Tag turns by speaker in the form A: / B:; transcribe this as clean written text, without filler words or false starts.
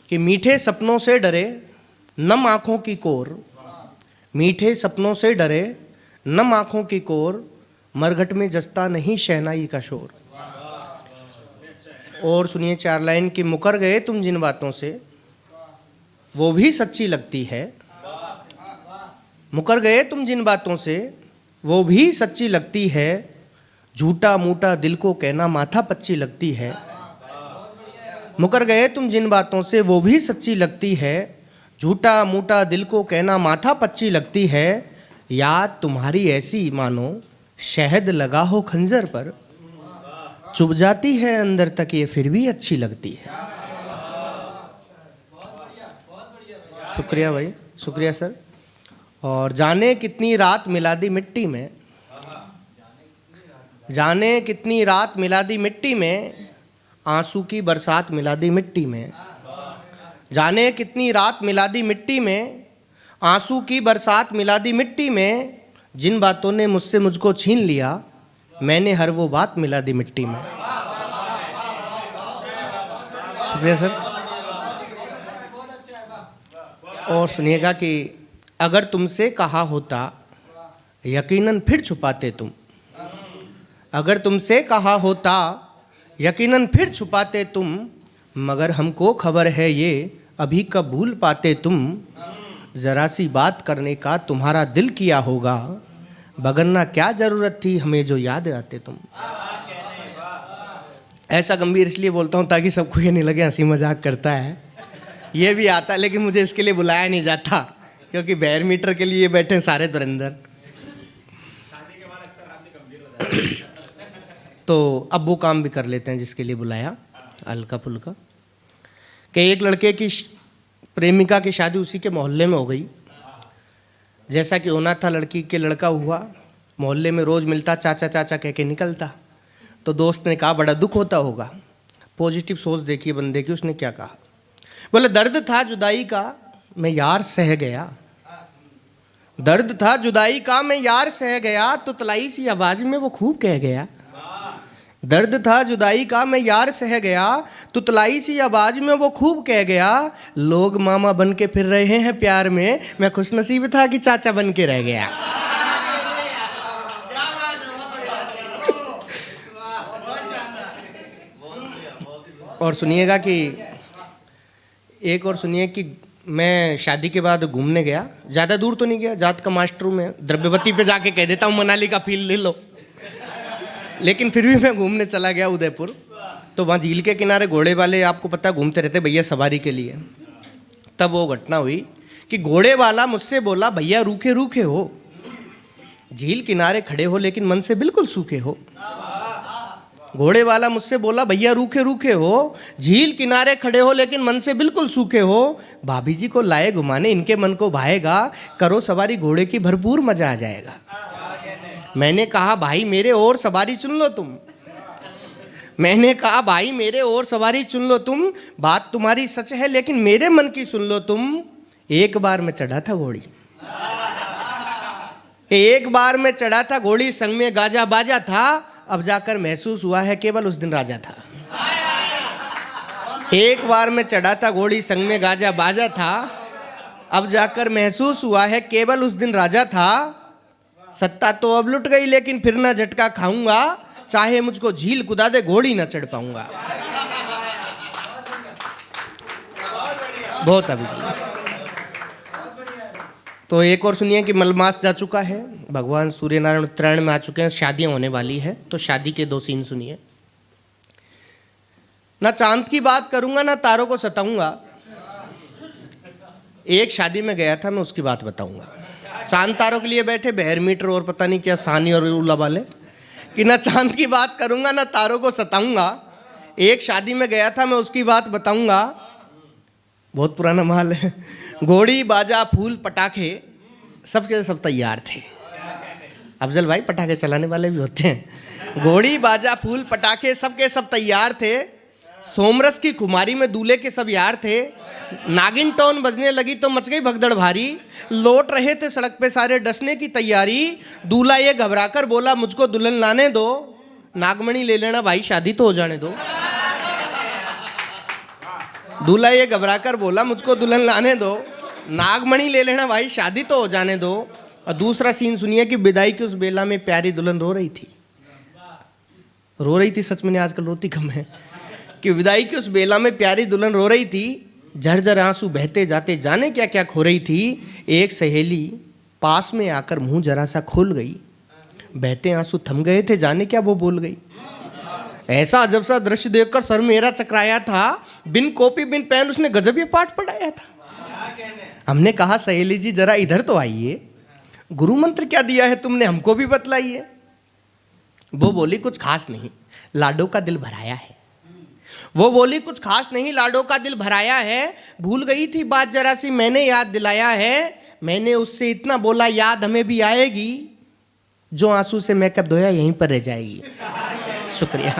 A: कि मीठे सपनों से डरे नम आँखों की कोर, मीठे सपनों से डरे नम आँखों की कोर, मरघट में जसता नहीं शहनाई का शोर। और सुनिए 4 लाइन कि मुकर गए तुम जिन बातों से वो भी सच्ची लगती है, मुकर गए तुम जिन बातों से वो भी सच्ची लगती है, झूठा मूठा दिल को कहना माथा पच्ची लगती है। मुकर गए तुम जिन बातों से वो भी सच्ची लगती है, झूठा मूठा दिल को कहना माथा पच्ची लगती है। याद तुम्हारी ऐसी मानो शहद लगा हो खंजर पर, चुभ जाती है अंदर तक ये फिर भी अच्छी लगती है। शुक्रिया भाई, शुक्रिया सर। और जाने कितनी रात मिला दी मिट्टी में, जाने कितनी रात मिला दी मिट्टी में, आंसू की बरसात मिला दी मिट्टी में। जाने कितनी रात मिला दी मिट्टी में, आंसू की बरसात मिला दी मिट्टी में। जिन बातों ने मुझसे मुझको छीन लिया, मैंने हर वो बात मिला दी मिट्टी में। शुक्रिया सर। और सुनिएगा कि अगर तुमसे कहा होता यकीनन फिर छुपाते तुम, अगर तुमसे कहा होता यकीनन फिर छुपाते तुम, मगर हमको खबर है ये अभी कब भूल पाते तुम। जरा सी बात करने का तुम्हारा दिल किया होगा, बगरना क्या जरूरत थी हमें जो याद आते तुम। ऐसा गंभीर इसलिए बोलता हूँ ताकि सबको ये नहीं लगे हंसी मजाक करता है, ये भी आता है लेकिन मुझे इसके लिए बुलाया नहीं जाता, क्योंकि बैरोमीटर के लिए बैठे सारे धुरंधर। तो अब वो काम भी कर लेते हैं जिसके लिए बुलाया, हल्का फुल्का। कि एक लड़के की प्रेमिका की शादी उसी के मोहल्ले में हो गई, जैसा कि होना था। लड़की के लड़का हुआ, मोहल्ले में रोज़ मिलता, चाचा चाचा कह के निकलता। तो दोस्त ने कहा बड़ा दुख होता होगा। पॉजिटिव सोच देखिए बंदे की, उसने क्या कहा, बोले दर्द था जुदाई का मैं यार सह गया, दर्द था जुदाई का मैं यार सह गया, तो तलाई सी आवाज में वो खूब कह गया। दर्द था जुदाई का मैं यार सह गया, तो तलाई सी आवाज में वो खूब कह गया। लोग मामा बन के फिर रहे हैं प्यार में, मैं खुशनसीब था कि चाचा बन के रह गया। और सुनिएगा कि एक और सुनिए कि मैं शादी के बाद घूमने गया, ज़्यादा दूर तो नहीं गया, जात का मास्टर में द्रव्यवती पे जाके कह देता हूँ मनाली का फील ले लो, लेकिन फिर भी मैं घूमने चला गया उदयपुर। तो वहाँ झील के किनारे घोड़े वाले आपको पता घूमते रहते भैया सवारी के लिए। तब वो घटना हुई कि घोड़े वाला मुझसे बोला भैया रूखे रूखे हो, झील किनारे खड़े हो लेकिन मन से बिल्कुल सूखे हो। घोड़े वाला मुझसे बोला भैया रूखे रूखे हो, झील किनारे खड़े हो लेकिन मन से बिल्कुल सूखे हो। भाभी जी को लाए घुमाने, इनके मन को भाएगा, करो सवारी घोड़े की भरपूर मजा आ जाएगा। मैंने कहा भाई मेरे और सवारी चुन लो तुम, मैंने कहा भाई मेरे और सवारी चुन लो तुम, बात तुम्हारी सच है लेकिन मेरे मन की सुन लो तुम। एक बार मैं चढ़ा था घोड़ी, एक बार मैं चढ़ा था घोड़ी, संग में गाजा बाजा था, अब जाकर महसूस हुआ है केवल उस दिन राजा था। एक बार मैं चढ़ा था घोड़ी, संग में गाजा बाजा था, अब जाकर महसूस हुआ है केवल उस दिन राजा था। सत्ता तो अब लुट गई लेकिन फिर ना झटका खाऊंगा, चाहे मुझको झील कुदा दे घोड़ी ना चढ़ पाऊंगा। बहुत अभी। तो एक और सुनिए कि मलमास जा चुका है, भगवान सूर्य नारायण उत्तरायण में आ चुके हैं, शादियां होने वाली है, तो शादी के 2 सीन सुनिए। ना चांद की बात करूंगा ना तारों को सताऊंगा। एक शादी में गया था, मैं उसकी बात बताऊंगा। चांद तारों के लिए बैठे बैरोमीटर और पता नहीं क्या सानी और उल्ला वाले, कि ना चांद की बात करूंगा ना तारों को सताऊंगा। एक शादी में गया था, मैं उसकी बात बताऊंगा। बहुत पुराना माल है। घोड़ी बाजा फूल पटाखे सबके सब तैयार थे। अफजल भाई पटाखे चलाने वाले भी होते हैं। घोड़ी बाजा फूल पटाखे सबके सब तैयार थे। सोमरस की कुमारी में दूल्हे के सब यार थे। नागिन टोन बजने लगी तो मच गई भगदड़ भारी। लौट रहे थे सड़क पे सारे डसने की तैयारी। दूल्हा ये घबराकर बोला मुझको दुल्हन लाने दो, नागमणि ले लेना भाई शादी तो हो जाने दो। दूल्हा ये घबरा कर बोला मुझको दुल्हन लाने दो, नागमणि ले लेना भाई, शादी तो हो जाने दो। और दूसरा सीन सुनिए कि विदाई की उस बेला में प्यारी दुल्हन रो रही थी, सच में, आजकल रोती कम है, कि विदाई की उस बेला में प्यारी दुल्हन रो रही थी, झरझर आंसू बहते जाते, जाने क्या क्या खो रही थी। एक सहेली पास में आकर मुंह जरा सा खोल गई, बहते आंसू थम गए थे, जाने क्या वो बोल गई। ऐसा अजब सा दृश्य देखकर सर मेरा चकराया था, बिन कॉपी बिन पेन उसने गजब ये पाठ पढ़ाया था। हमने कहा सहेली जी जरा इधर तो आइए, गुरु मंत्र क्या दिया है तुमने, हमको भी बतलाइए। वो बोली कुछ खास नहीं, लाडो का दिल भराया है। वो बोली कुछ खास नहीं, लाडो का दिल भराया है, भूल गई थी बात जरा सी मैंने याद दिलाया है। मैंने उससे इतना बोला याद हमें भी आएगी, जो आंसू से मेकअप धोया यहीं पर रह जाएगी। शुक्रिया।